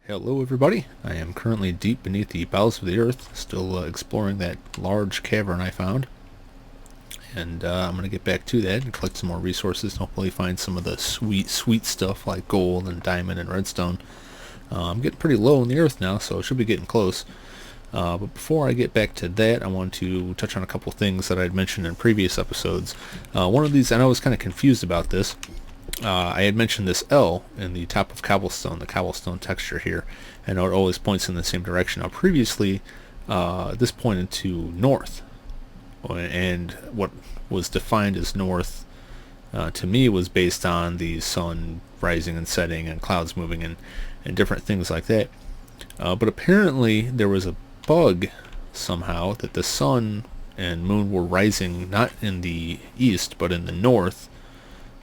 Hello everybody, I am currently deep beneath the bowels of the earth, still exploring that large cavern I found. And I'm going to get back to that and collect some more resources and hopefully find some of the sweet stuff like gold and diamond and redstone. I'm getting pretty low in the earth now, so I should be getting close. But before I get back to that, I want to touch on a couple things that I'd mentioned in previous episodes. One of these, and I was kind of confused about this, I had mentioned this L in the top of cobblestone, the cobblestone texture here, and it always points in the same direction. Now previously, this pointed to north, and what was defined as north to me was based on the sun rising and setting and clouds moving and different things like that. But apparently there was a bug somehow that the sun and moon were rising not in the east but in the north.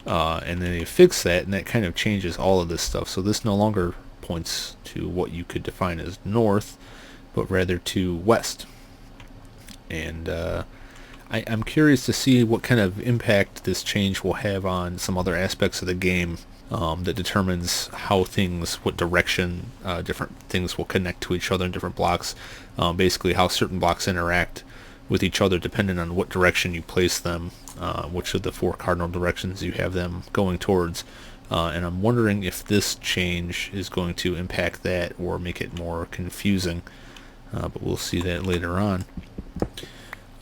And then they fix that, and that kind of changes all of this stuff. So this no longer points to what you could define as north, but rather to west. And I'm curious to see what kind of impact this change will have on some other aspects of the game that determines how things, what direction different things will connect to each other in different blocks. Basically how certain blocks interact with each other depending on what direction you place them, which of the four cardinal directions you have them going towards. And I'm wondering if this change is going to impact that or make it more confusing. But we'll see that later on.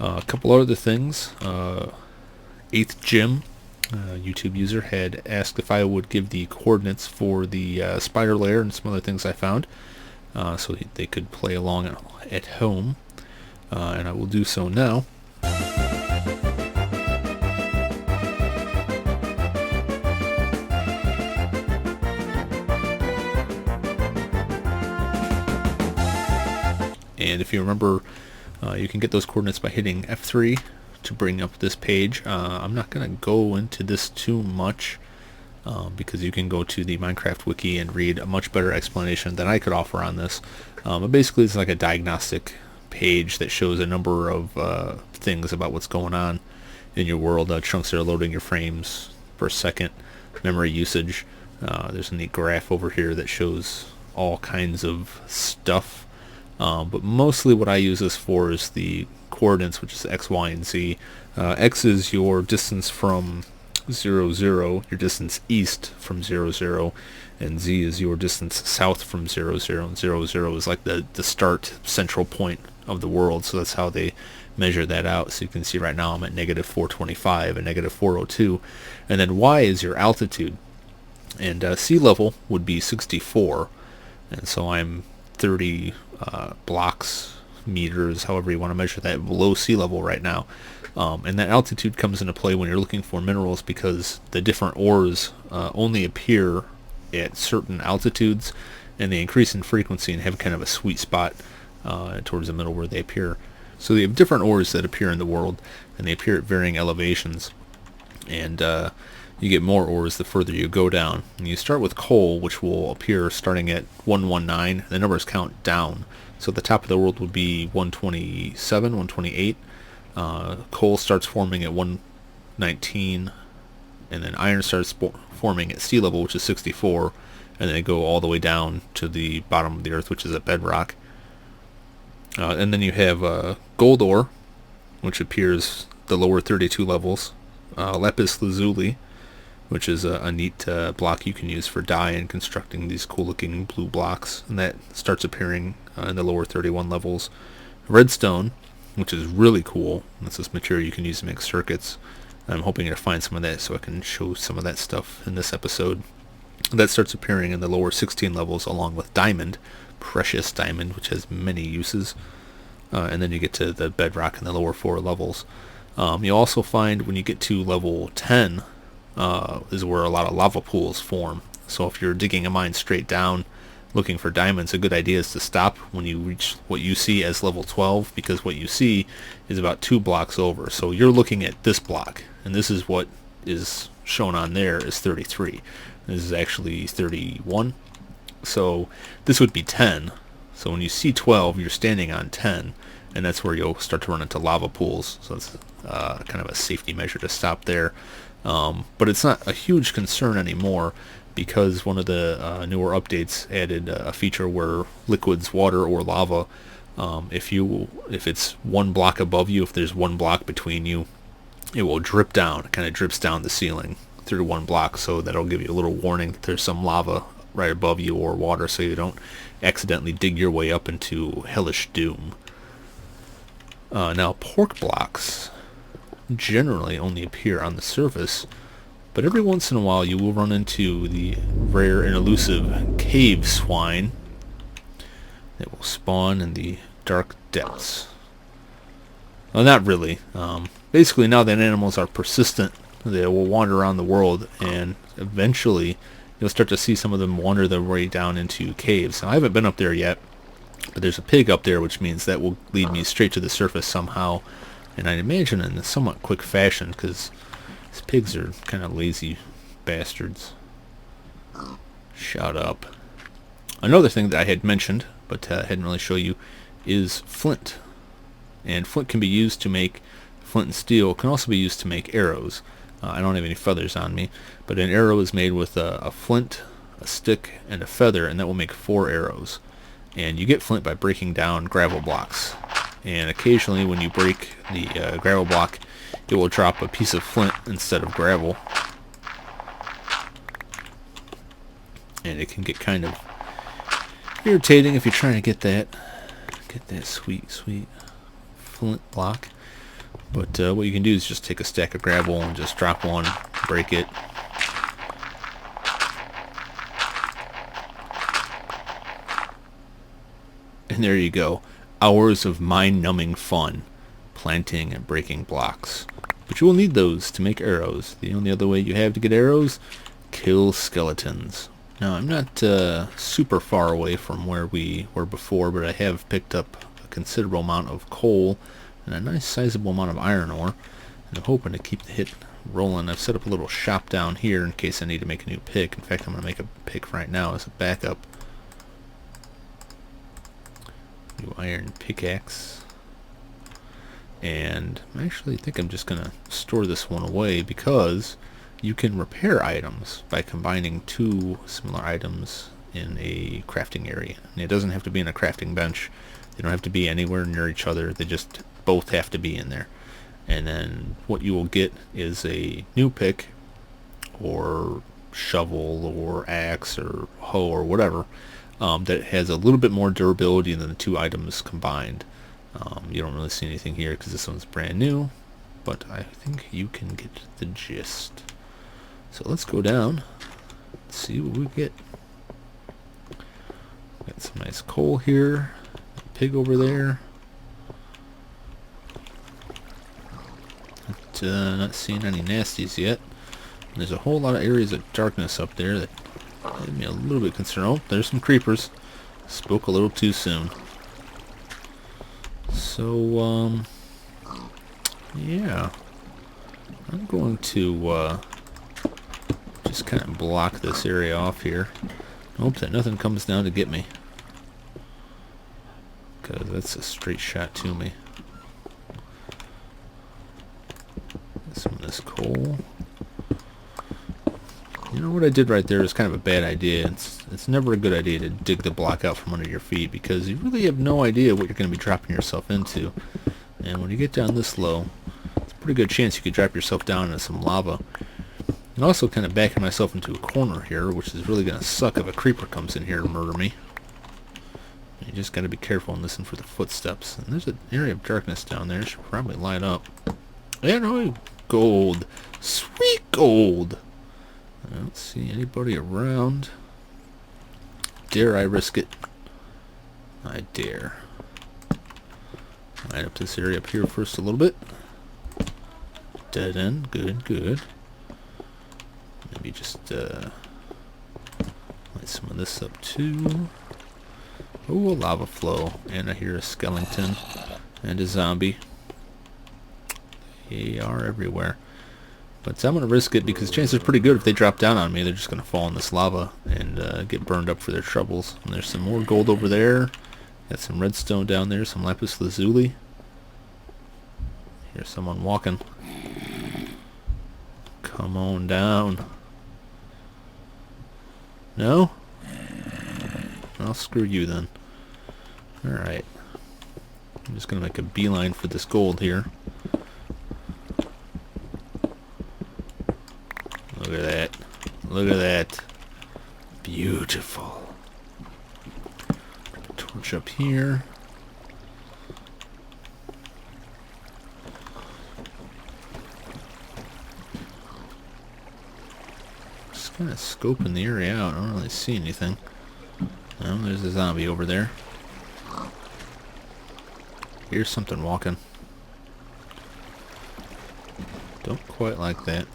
A couple other things. 8th Jim, YouTube user, had asked if I would give the coordinates for the spider lair and some other things I found, so they could play along at home. And I will do so now. And if you remember, you can get those coordinates by hitting F3 to bring up this page. I'm not going to go into this too much because you can go to the Minecraft wiki and read a much better explanation than I could offer on this. But basically it's like a diagnostic page that shows a number of things about what's going on in your world. Chunks that are loading your frames per second, memory usage. There's a neat graph over here that shows all kinds of stuff. But mostly what I use this for is the coordinates, which is X, Y, and Z. X is your distance from 0, 0, your distance east from 0, 0, and Z is your distance south from 0, 0, and 0, 0 is like the start central point of the world, so that's how they measure that out. So you can see right now I'm at negative 425 and negative 402, and then Y is your altitude, and sea level would be 64, and so I'm 30 blocks, meters, however you want to measure that, below sea level right now. And that altitude comes into play when you're looking for minerals, because the different ores only appear at certain altitudes, and they increase in frequency and have kind of a sweet spot towards the middle where they appear. So you have different ores that appear in the world, and they appear at varying elevations, and you get more ores the further you go down. And you start with coal, which will appear starting at 119. The numbers count down, so the top of the world would be 127, 128. Coal starts forming at 119, and then iron starts forming at sea level, which is 64, and then they go all the way down to the bottom of the earth, which is at bedrock. And then you have gold ore, which appears the lower 32 levels. Lapis lazuli, which is a neat block you can use for dye and constructing these cool looking blue blocks, and that starts appearing in the lower 31 levels. Redstone, which is really cool. That's this material you can use to make circuits. I'm hoping to find some of that so I can show some of that stuff in this episode. That starts appearing in the lower 16 levels, along with diamond, precious diamond, which has many uses. And then you get to the bedrock in the lower 4 levels. You'll also find when you get to level 10 is where a lot of lava pools form. So if you're digging a mine straight down looking for diamonds, a good idea is to stop when you reach what you see as level 12, because what you see is about 2 blocks over. So you're looking at this block, and this is what is shown on there is 33. This is actually 31. So this would be 10. So when you see 12, you're standing on 10, and that's where you'll start to run into lava pools. So it's kind of a safety measure to stop there. But it's not a huge concern anymore, because one of the newer updates added a feature where liquids, water or lava, if it's one block above you, if there's one block between you, it will drip down. It kind of drips down the ceiling through one block, so that'll give you a little warning that there's some lava right above you or water, so you don't accidentally dig your way up into hellish doom. Now, pork blocks generally only appear on the surface, but every once in a while you will run into the rare and elusive cave swine that will spawn in the dark depths. Well, not really. Basically, now that animals are persistent, they will wander around the world, and eventually you'll start to see some of them wander their way down into caves. Now, I haven't been up there yet, but there's a pig up there, which means that will lead me straight to the surface somehow, and I'd imagine in a somewhat quick fashion, because these pigs are kind of lazy bastards. Shut up. Another thing that I had mentioned, but hadn't really shown you, is flint. And flint can be used to make flint and steel. Can also be used to make arrows. I don't have any feathers on me, but an arrow is made with a flint, a stick, and a feather, and that will make 4 arrows. And you get flint by breaking down gravel blocks. And occasionally when you break the gravel block, it will drop a piece of flint instead of gravel. And it can get kind of irritating if you're trying to get that sweet flint block. But what you can do is just take a stack of gravel and just drop one, break it. And there you go. Hours of mind-numbing fun, planting and breaking blocks. But you will need those to make arrows. The only other way you have to get arrows, kill skeletons. Now, I'm not super far away from where we were before, but I have picked up a considerable amount of coal and a nice sizable amount of iron ore, and I'm hoping to keep the hit rolling. I've set up a little shop down here in case I need to make a new pick. In fact, I'm going to make a pick right now as a backup. New iron pickaxe. And I actually think I'm just going to store this one away because you can repair items by combining 2 similar items in a crafting area. And it doesn't have to be in a crafting bench. They don't have to be anywhere near each other. They just both have to be in there. And then what you will get is a new pick or shovel or axe or hoe or whatever that has a little bit more durability than the 2 items combined. You don't really see anything here because this one's brand new, but I think you can get the gist. So let's go down, see what we get. Got some nice coal here, pig over there. Not seeing any nasties yet. And there's a whole lot of areas of darkness up there that made me a little bit concerned. Oh, there's some creepers. Spoke a little too soon. So, yeah. I'm going to just kind of block this area off here. Hope that nothing comes down to get me, because that's a straight shot to me. Some of this coal. You know what I did right there is kind of a bad idea. It's never a good idea to dig the block out from under your feet because you really have no idea what you're going to be dropping yourself into. And when you get down this low, it's a pretty good chance you could drop yourself down into some lava. And also kind of backing myself into a corner here, which is really going to suck if a creeper comes in here to murder me. You just got to be careful and listen for the footsteps. And there's an area of darkness down there. It should probably light up. And oh, gold. Sweet gold. I don't see anybody around. Dare I risk it? I dare. Light up this area up here first a little bit. Dead end. Good, good. Maybe just light some of this up too. Oh, a lava flow. And I hear a skeleton and a zombie. They are everywhere. But I'm going to risk it because chances are pretty good if they drop down on me, they're just going to fall in this lava and get burned up for their troubles. And there's some more gold over there. Got some redstone down there, some lapis lazuli. Here's someone walking. Come on down. No? I'll screw you then. Alright. I'm just going to make a beeline for this gold here. Look at that. Look at that. Beautiful. Torch up here. Just kind of scoping the area out. I don't really see anything. Oh, there's a zombie over there. Here's something walking. Don't quite like that.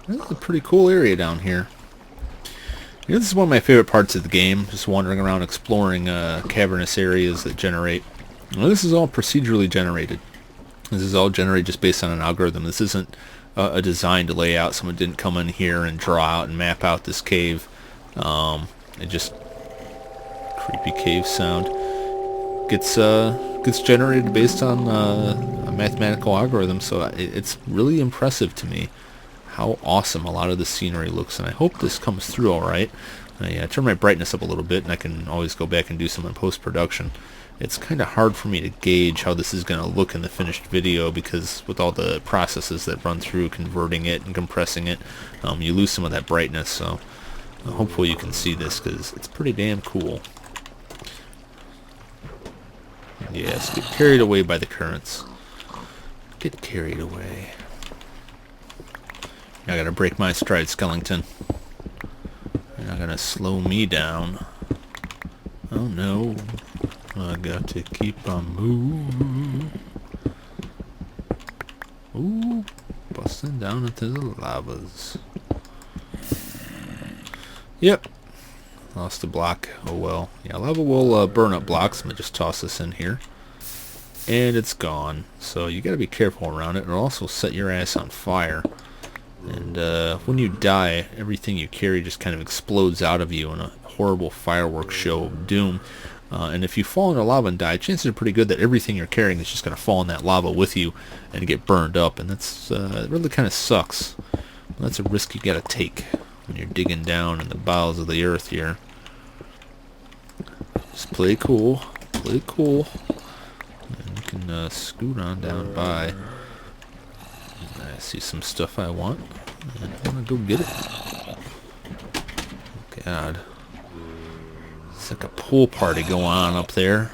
This is a pretty cool area down here. You know, this is one of my favorite parts of the game, just wandering around exploring cavernous areas that generate. Well, this is all procedurally generated. This is all generated just based on an algorithm. This isn't a designed layout. Someone didn't come in here and draw out and map out this cave. It just creepy cave sound gets generated based on a mathematical algorithm. So it's really impressive to me how awesome a lot of the scenery looks, and I hope this comes through all right. I turn my brightness up a little bit, and I can always go back and do some in post-production. It's kind of hard for me to gauge how this is going to look in the finished video, because with all the processes that run through converting it and compressing it, you lose some of that brightness. So hopefully you can see this, because it's pretty damn cool. Yes, get carried away by the currents. Get carried away. I gotta break my stride, Skellington. You're not gonna slow me down. Oh no. I got to keep on moving. Ooh, busting down into the lavas. Yep. Lost a block. Oh well. Yeah, lava will burn up blocks. I'm gonna just toss this in here. And it's gone. So you gotta be careful around it. It'll also set your ass on fire. And when you die, everything you carry just kind of explodes out of you in a horrible fireworks show of doom. And if you fall into lava and die, chances are pretty good that everything you're carrying is just going to fall in that lava with you and get burned up. And that's it really kind of sucks. That's a risk you got to take when you're digging down in the bowels of the earth here. Just play cool. Play cool. And you can scoot on down by. I see some stuff I want, and I want to go get it. God. It's like a pool party going on up there.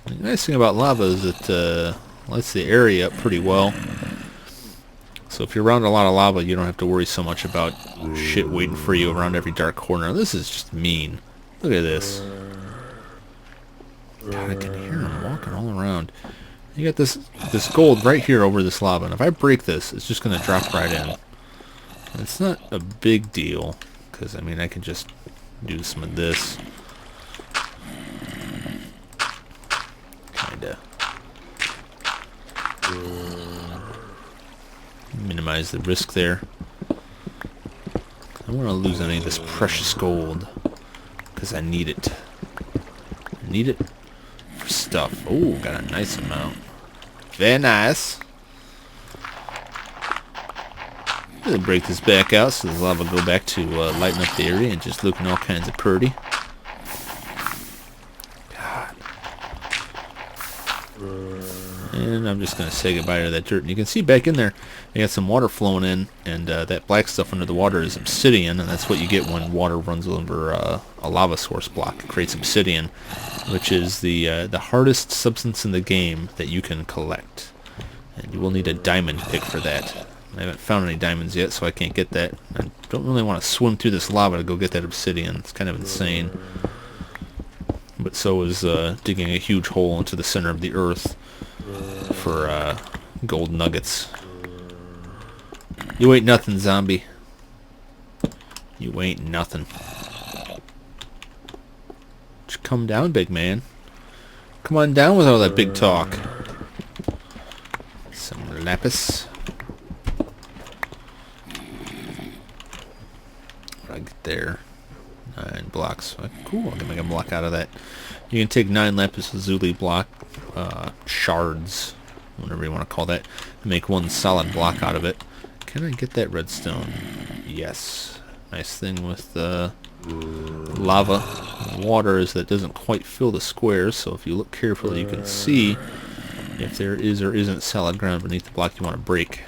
The nice thing about lava is it lights the area up pretty well. So if you're around a lot of lava, you don't have to worry so much about shit waiting for you around every dark corner. This is just mean. Look at this. God, I can hear him walking all around. You got this gold right here over this lava, and if I break this, it's just going to drop right in. And it's not a big deal, because, I mean, I can just do some of this. Kinda. Minimize the risk there. I don't want to lose any of this precious gold, because I need it. I need it for stuff. Oh, got a nice amount. Very nice. I'm gonna break this back out so the lava go back to lighten up the area and just looking all kinds of pretty. God. And I'm just gonna say goodbye to that dirt. And you can see back in there, you got some water flowing in, and that black stuff under the water is obsidian, and that's what you get when water runs over a lava source block. It creates obsidian, which is the hardest substance in the game that you can collect. And you will need a diamond pick for that. I haven't found any diamonds yet, so I can't get that. I don't really want to swim through this lava to go get that obsidian. It's kind of insane. But so is digging a huge hole into the center of the earth for gold nuggets. You ain't nothing, zombie. You ain't nothing. Just come down, big man. Come on down with all that big talk. Some lapis. What I get there? 9 blocks. Cool, I can make a block out of that. You can take 9 lapis lazuli block shards, whatever you want to call that, and make 1 solid block out of it. Can I get that redstone? Yes. Nice thing with lava and water is that it doesn't quite fill the squares, so if you look carefully you can see if there is or isn't solid ground beneath the block you want to break.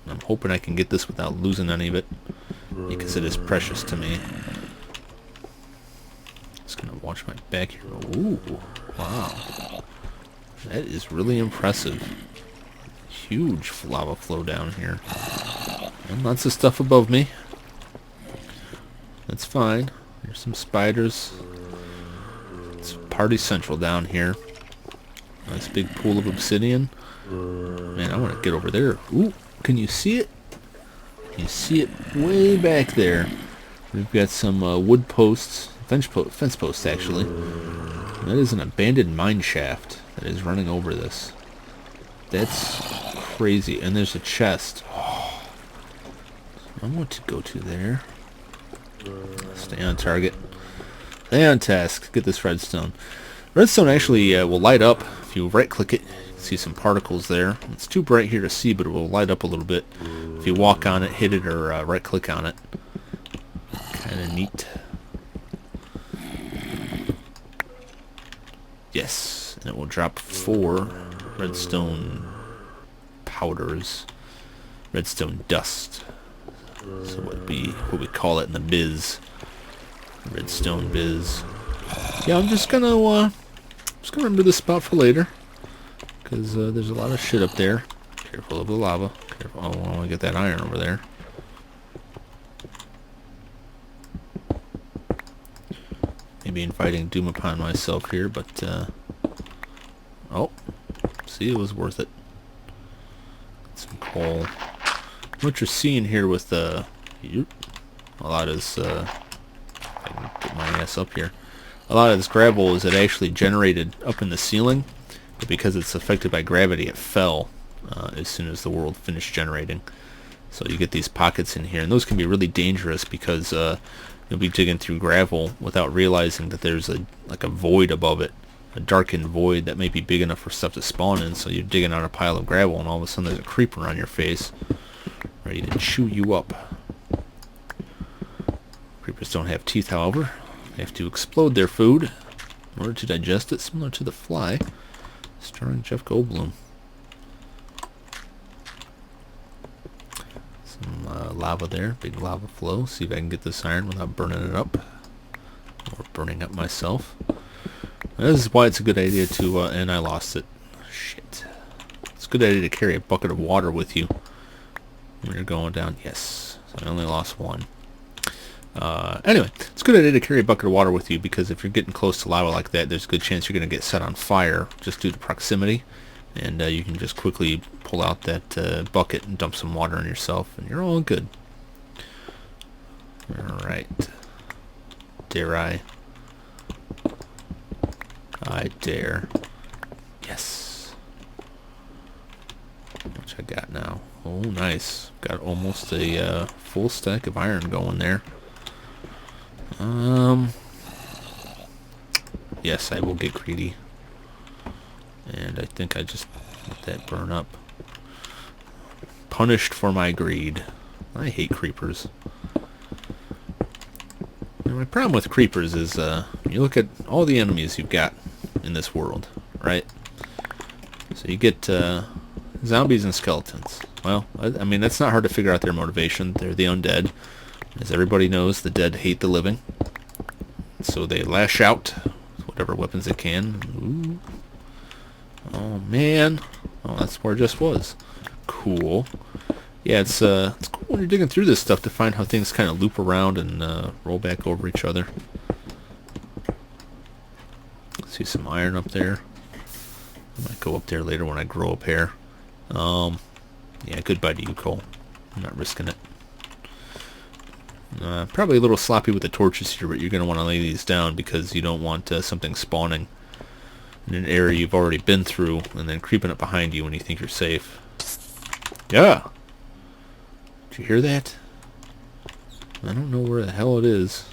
I'm hoping I can get this without losing any of it, because it is precious to me. Just gonna watch my back here. Ooh, wow. That is really impressive. Huge lava flow down here. And lots of stuff above me. That's fine. There's some spiders. It's party central down here. Nice big pool of obsidian. Man, I want to get over there. Ooh, can you see it? You see it way back there. We've got some wood posts, fence posts actually. That is an abandoned mine shaft that is running over this. That's crazy. And there's a chest. Oh, I want to go to there. Stay on target. Stay on task. Get this redstone. Redstone actually will light up if you right-click it. You can see some particles there. It's too bright here to see, but it will light up a little bit if you walk on it, hit it, or right-click on it. Kind of neat. Yes, and it will drop 4 redstone powders, redstone dust. So what we call it in the biz, redstone biz. Yeah, I'm just gonna remember this spot for later, because there's a lot of shit up there. Careful of the lava. Careful. Oh, I want to get that iron over there. Maybe inviting doom upon myself here, but oh, see, it was worth it. Some coal. What you're seeing here with a lot of this, I can get my ass up here. A lot of this gravel is it actually generated up in the ceiling, but because it's affected by gravity, it fell as soon as the world finished generating. So you get these pockets in here, and those can be really dangerous because you'll be digging through gravel without realizing that there's like a void above it, a darkened void that may be big enough for stuff to spawn in. So you're digging out a pile of gravel, and all of a sudden there's a creeper on your face, ready to chew you up. Creepers don't have teeth, however. They have to explode their food in order to digest it, similar to the fly, starring Jeff Goldblum. Some lava there, big lava flow. See if I can get this iron without burning it up, or burning up myself. This is why it's a good idea to, and I lost it. Shit. It's a good idea to carry a bucket of water with you when you're going down. Yes, so I only lost 1. Anyway, it's a good idea to carry a bucket of water with you, because if you're getting close to lava like that, there's a good chance you're going to get set on fire just due to proximity, and you can just quickly pull out that bucket and dump some water on yourself, and you're all good. Alright. Dare I? I dare. Yes. What I got now? Oh, nice. Got almost a full stack of iron going there. Yes, I will get greedy. And I think I just let that burn up. Punished for my greed. I hate creepers. And my problem with creepers is, you look at all the enemies you've got in this world, right? So you get zombies and skeletons. Well, I mean, that's not hard to figure out their motivation. They're the undead. As everybody knows, the dead hate the living. So they lash out with whatever weapons they can. Ooh. Oh, man. Oh, that's where it just was. Cool. Yeah, it's cool when you're digging through this stuff to find how things kind of loop around and roll back over each other. See some iron up there. I might go up there later when I grow up hair. Yeah, goodbye to you, Cole. I'm not risking it. Probably a little sloppy with the torches here, but you're going to want to lay these down because you don't want something spawning in an area you've already been through and then creeping up behind you when you think you're safe. Yeah! Did you hear that? I don't know where the hell it is.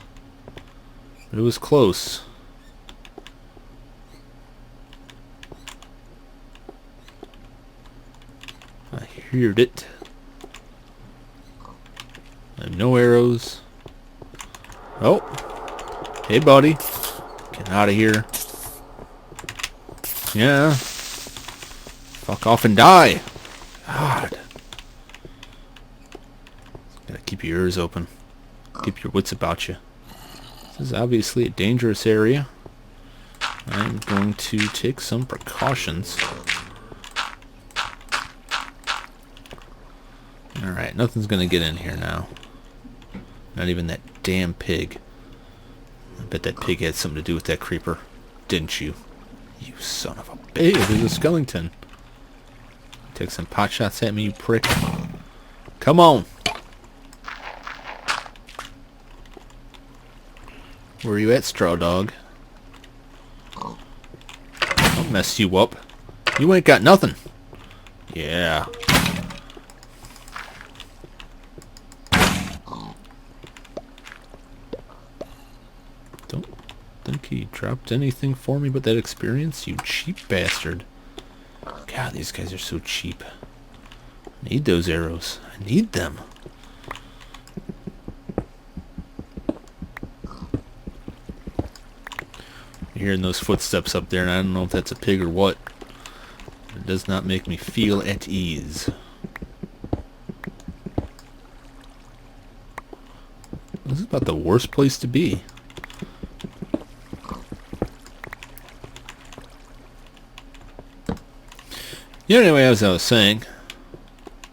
But it was close. I heard it. No arrows. Oh. Hey, buddy. Get out of here. Yeah. Fuck off and die. God. Gotta keep your ears open. Keep your wits about you. This is obviously a dangerous area. I'm going to take some precautions. Alright, nothing's gonna get in here now. Not even that damn pig. I bet that pig had something to do with that creeper. Didn't you? You son of a bitch. Hey, there's a skeleton. Take some pot shots at me, you prick. Come on. Where are you at, straw dog? I'll mess you up. You ain't got nothing. Yeah. Don't think he dropped anything for me but that experience, you cheap bastard. God, these guys are so cheap. I need those arrows. I need them. You're hearing those footsteps up there, and I don't know if that's a pig or what. It does not make me feel at ease. This is about the worst place to be. Yeah, anyway, as I was saying,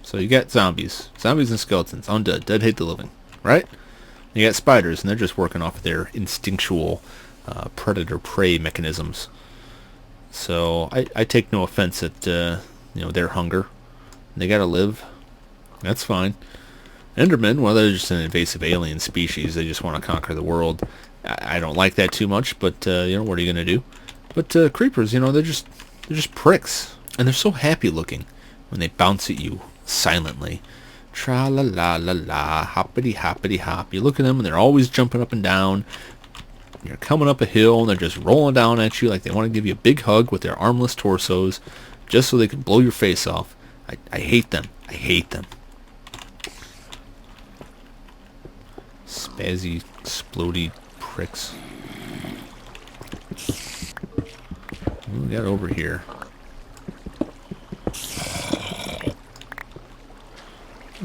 so you got zombies. Zombies and skeletons. Undead. Dead hate the living. Right? You got spiders, and they're just working off their instinctual predator-prey mechanisms. So I take no offense at their hunger. They gotta live. That's fine. Endermen, well, they're just an invasive alien species. They just want to conquer the world. I don't like that too much, but what are you gonna do? But creepers, they're just pricks, and they're so happy looking when they bounce at you silently. Tra la la la la, hoppity hoppity hop. You look at them, and they're always jumping up and down. You're coming up a hill, and they're just rolling down at you like they want to give you a big hug with their armless torsos, just so they can blow your face off. I hate them. I hate them. Spazzy, explodey pricks. What we got over here?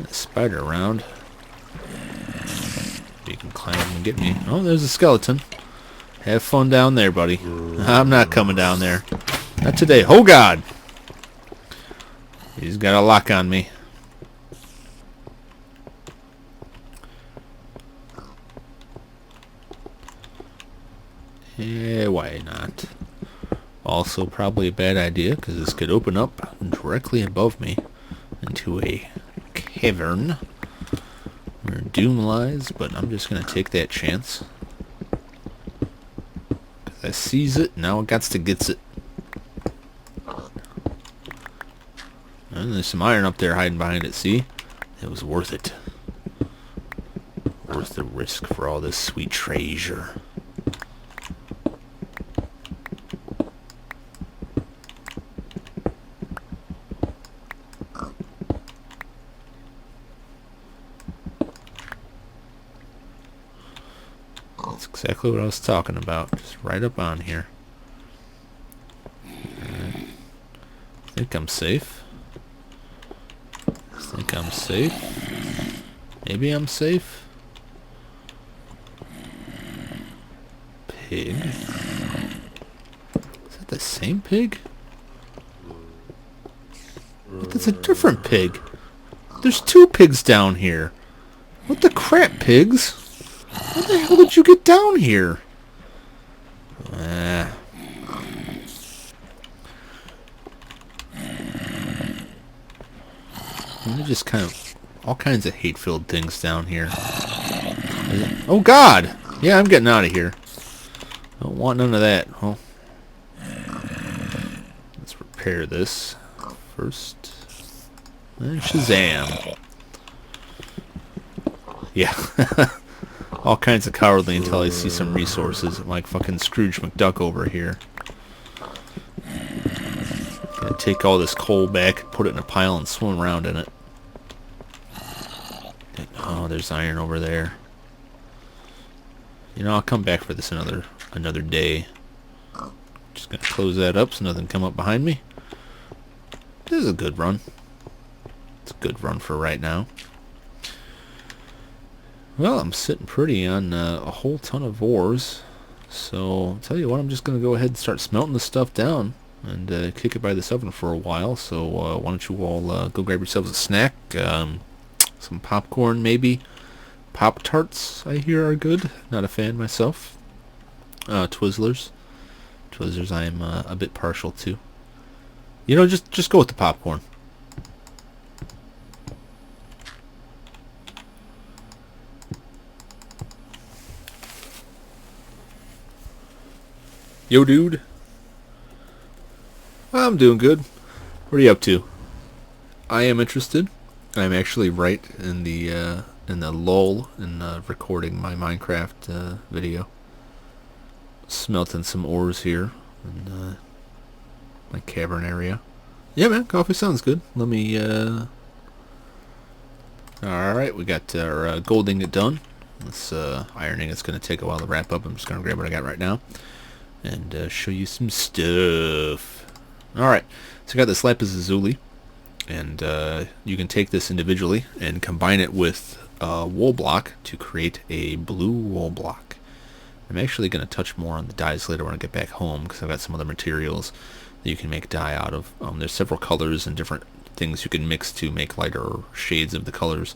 A spider around. You can climb and get me. Oh, there's a skeleton. Have fun down there, buddy. I'm not coming down there. Not today. Oh, God! He's got a lock on me. Yeah, why not? Also, probably a bad idea, because this could open up directly above me into a cavern where doom lies, but I'm just going to take that chance. I sees it, now I gots to gets it. And there's some iron up there hiding behind it, see? It was worth it. Worth the risk for all this sweet treasure. That's exactly what I was talking about. Just right up on here. Alright. I think I'm safe. I think I'm safe. Maybe I'm safe. Pig. Is that the same pig? But that's a different pig. There's two pigs down here. What the crap, pigs? How the hell did you get down here? There's just kind of all kinds of hate-filled things down here. Oh, God! Yeah, I'm getting out of here. Don't want none of that. Oh. Let's repair this first. And Shazam. Yeah. All kinds of cowardly until I see some resources. I'm like fucking Scrooge McDuck over here. Gonna take all this coal back, put it in a pile, and swim around in it. Oh, there's iron over there. You know, I'll come back for this another day. Just gonna close that up so nothing come up behind me. This is a good run. It's a good run for right now. Well, I'm sitting pretty on a whole ton of ores. So, I'll tell you what, I'm just gonna go ahead and start smelting this stuff down and kick it by this oven for a while. So, why don't you all go grab yourselves a snack? Some popcorn, maybe. Pop-Tarts, I hear, are good. Not a fan myself. Twizzlers. Twizzlers I am a bit partial to. You know, just go with the popcorn. Yo, dude. I'm doing good. What are you up to? I am interested. I'm actually right in the lull in recording my Minecraft video. Smelting some ores here in my cavern area. Yeah, man, coffee sounds good. Let me, Alright, we got our gold ingot done. This ironing is going to take a while to wrap up. I'm just going to grab what I got right now and show you some stuff. Alright, so I got this lapis lazuli, and you can take this individually and combine it with a wool block to create a blue wool block. I'm actually going to touch more on the dyes later when I get back home, because I've got some other materials that you can make dye out of. There's several colors and different things you can mix to make lighter shades of the colors,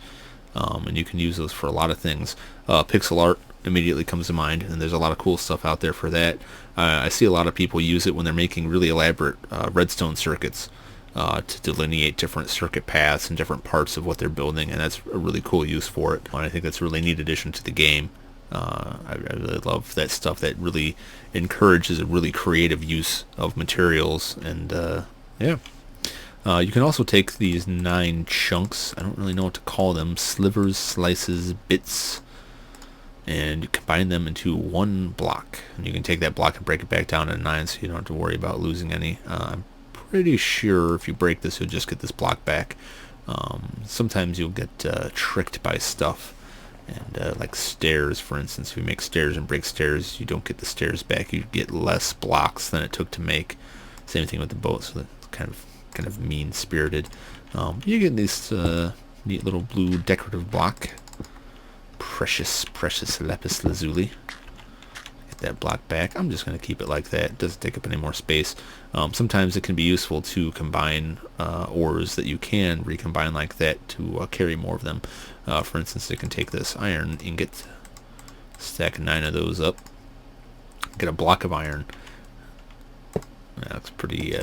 and you can use those for a lot of things. Pixel art immediately comes to mind, and there's a lot of cool stuff out there for that. I see a lot of people use it when they're making really elaborate redstone circuits to delineate different circuit paths and different parts of what they're building, and that's a really cool use for it. And I think that's a really neat addition to the game. I really love that stuff that really encourages a really creative use of materials, and yeah. You can also take these 9 chunks, I don't really know what to call them, slivers, slices, bits, and you combine them into one block. And you can take that block and break it back down into 9 so you don't have to worry about losing any. I'm pretty sure if you break this, you'll just get this block back. Sometimes you'll get tricked by stuff. And like stairs, for instance, if you make stairs and break stairs, you don't get the stairs back. You get less blocks than it took to make. Same thing with the boat, so that's kind of mean-spirited. You get this neat little blue decorative block. Precious lapis lazuli. Get that block back. I'm just going to keep it like that. It doesn't take up any more space. Sometimes it can be useful to combine ores that you can recombine like that to carry more of them. For instance, it can take this iron ingot, stack 9 of those up, get a block of iron. That looks pretty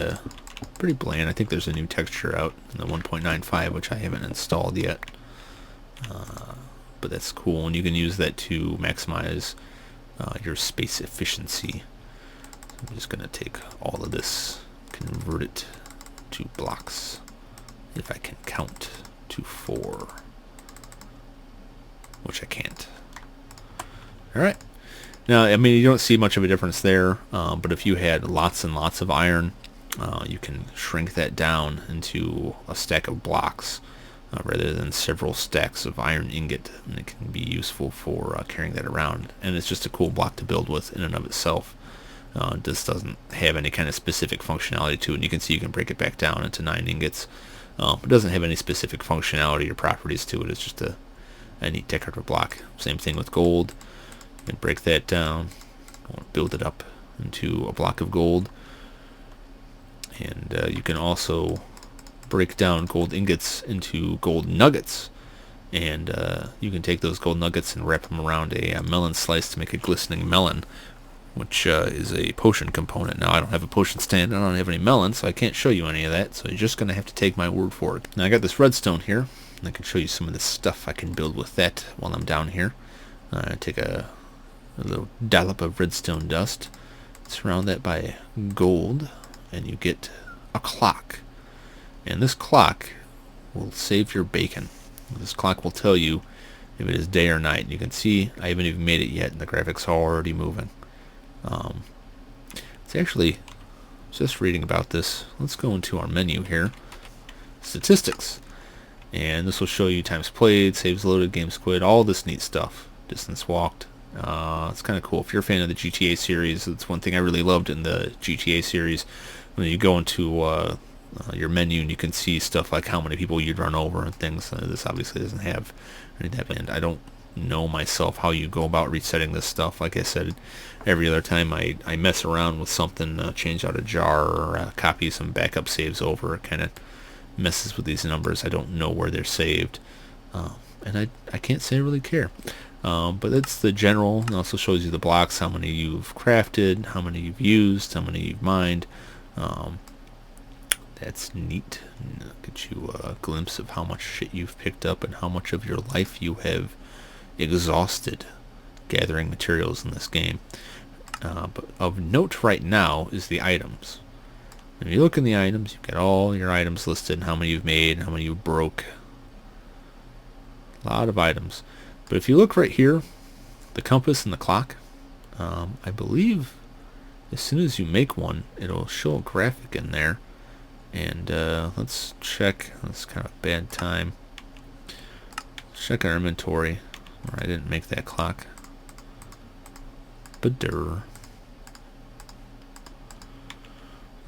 bland. I think there's a new texture out in the 1.95, which I haven't installed yet. But that's cool, and you can use that to maximize your space efficiency. I'm just going to take all of this, convert it to blocks, if I can count to 4. Which I can't. Alright. Now, I mean, you don't see much of a difference there, but if you had lots and lots of iron, you can shrink that down into a stack of blocks rather than several stacks of iron ingot, and it can be useful for carrying that around. And it's just a cool block to build with in and of itself. This doesn't have any kind of specific functionality to it, and you can see you can break it back down into 9 ingots. It doesn't have any specific functionality or properties to it. It's just a neat decorative block. Same thing with gold. You can break that down, build it up into a block of gold, and you can also break down gold ingots into gold nuggets, and you can take those gold nuggets and wrap them around a melon slice to make a glistening melon, which is a potion component. Now, I don't have a potion stand, and I don't have any melons, so I can't show you any of that, so you're just going to have to take my word for it. Now, I got this redstone here, and I can show you some of the stuff I can build with that while I'm down here. Take a little dollop of redstone dust, surround that by gold, and you get a clock. And this clock will save your bacon. This clock will tell you if it is day or night. You can see I haven't even made it yet, and the graphics are already moving. It's actually just reading about this. Let's go into our menu here. Statistics. And this will show you times played, saves loaded, games quit, all this neat stuff. Distance walked. It's kind of cool. If you're a fan of the GTA series, it's one thing I really loved in the GTA series. When you go into your menu and you can see stuff like how many people you'd run over and things. This obviously doesn't have any of that, and I don't know myself how you go about resetting this stuff. Like I said, every other time I mess around with something, change out a jar or copy some backup saves over, it kind of messes with these numbers. I don't know where they're saved, and I can't say I really care. But it's the general. It also shows you the blocks, how many you've crafted, how many you've used, how many you've mined. That's neat. Get you a glimpse of how much shit you've picked up and how much of your life you have exhausted gathering materials in this game. But of note right now is the items. If you look in the items, you've got all your items listed and how many you've made and how many you broke. A lot of items. But if you look right here, the compass and the clock, I believe as soon as you make one, it'll show a graphic in there. And let's check. That's kind of a bad time. Let's check our inventory. I didn't make that clock. But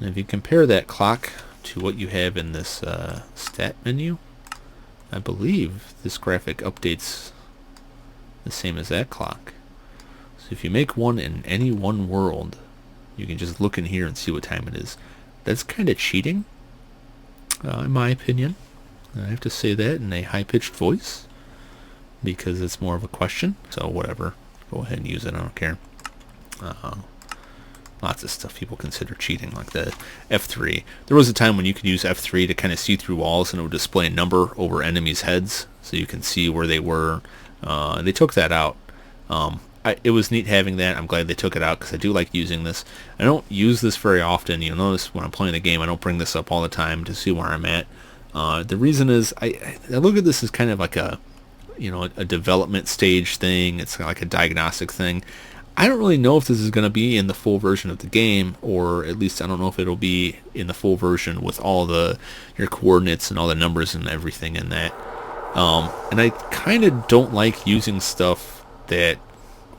and if you compare that clock to what you have in this stat menu, I believe this graphic updates the same as that clock. So if you make one in any one world, you can just look in here and see what time it is. That's kind of cheating, in my opinion. I have to say that in a high-pitched voice because it's more of a question. So whatever, go ahead and use it. I don't care. Lots of stuff people consider cheating, like the F3. There was a time when you could use F3 to kind of see through walls, and it would display a number over enemies' heads, so you can see where they were. They took that out. It was neat having that. I'm glad they took it out because I do like using this. I don't use this very often. You'll notice when I'm playing the game, I don't bring this up all the time to see where I'm at. The reason is I look at this as kind of like a development stage thing. It's like a diagnostic thing. I don't really know if this is going to be in the full version of the game, or at least I don't know if it'll be in the full version with all your coordinates and all the numbers and everything in that. And I kind of don't like using stuff that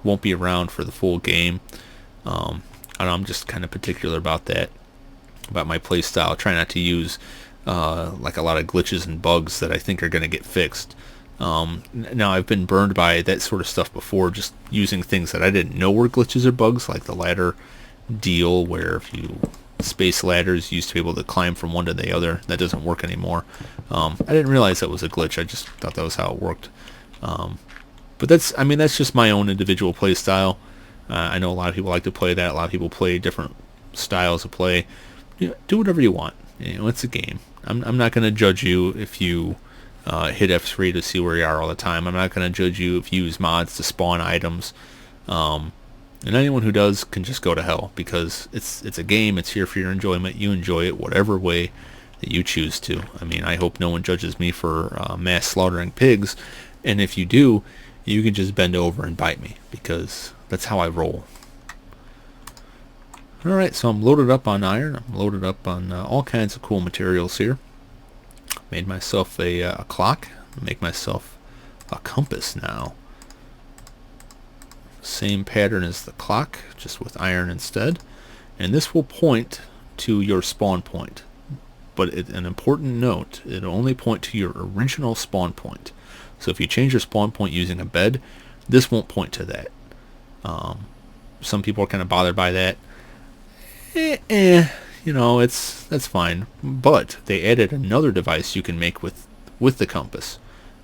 won't be around for the full game. I'm just kind of particular about that, about my play style. Try not to use like a lot of glitches and bugs that I think are going to get fixed. Now I've been burned by that sort of stuff before, just using things that I didn't know were glitches or bugs, like the ladder deal, where if you space ladders, you used to be able to climb from one to the other. That doesn't work anymore. I didn't realize that was a glitch. I just thought that was how it worked. But that's just my own individual play style. I know a lot of people like to play that. A lot of people play different styles of play. Do whatever you want. It's a game. I'm not going to judge you if you hit F3 to see where you are all the time. I'm not going to judge you if you use mods to spawn items. And anyone who does can just go to hell, because it's a game. It's here for your enjoyment. You enjoy it whatever way that you choose to. I hope no one judges me for mass slaughtering pigs. And if you do, you can just bend over and bite me, because that's how I roll. Alright, so I'm loaded up on iron. I'm loaded up on all kinds of cool materials here. Made myself a clock. Make myself a compass now. Same pattern as the clock, just with iron instead. And this will point to your spawn point. But an important note, it'll only point to your original spawn point. So if you change your spawn point using a bed, this won't point to that. Some people are kind of bothered by that. That's fine. But they added another device you can make with the compass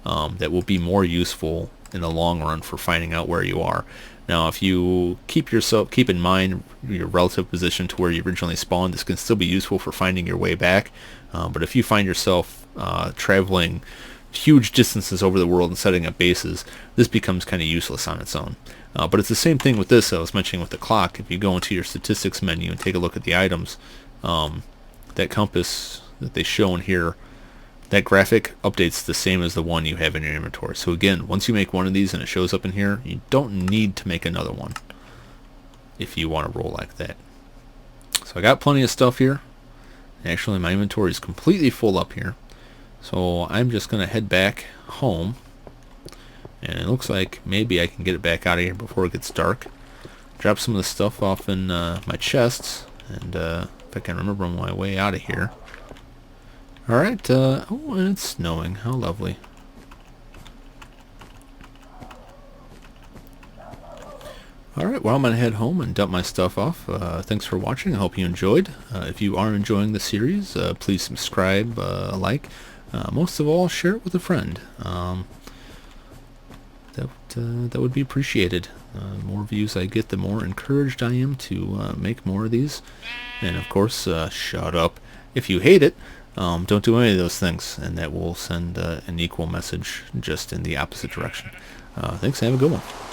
that will be more useful in the long run for finding out where you are. Now, if you keep in mind your relative position to where you originally spawned, this can still be useful for finding your way back. But if you find yourself traveling huge distances over the world and setting up bases, this becomes kind of useless on its own. But it's the same thing with this I was mentioning with the clock. If you go into your statistics menu and take a look at the items, that compass that they show in here, that graphic updates the same as the one you have in your inventory. So again, once you make one of these and it shows up in here, you don't need to make another one if you want to roll like that. So I got plenty of stuff here. Actually, my inventory is completely full up here. So I'm just going to head back home. And it looks like maybe I can get it back out of here before it gets dark. Drop some of the stuff off in my chests. And if I can remember my way out of here. Alright, oh, and it's snowing. How lovely. Alright, well, I'm going to head home and dump my stuff off. Thanks for watching. I hope you enjoyed. If you are enjoying the series, please subscribe, like. Most of all, share it with a friend. That would be appreciated. The more views I get, the more encouraged I am to make more of these. And of course, shut up. If you hate it, don't do any of those things, and that will send an equal message just in the opposite direction. Thanks, and have a good one.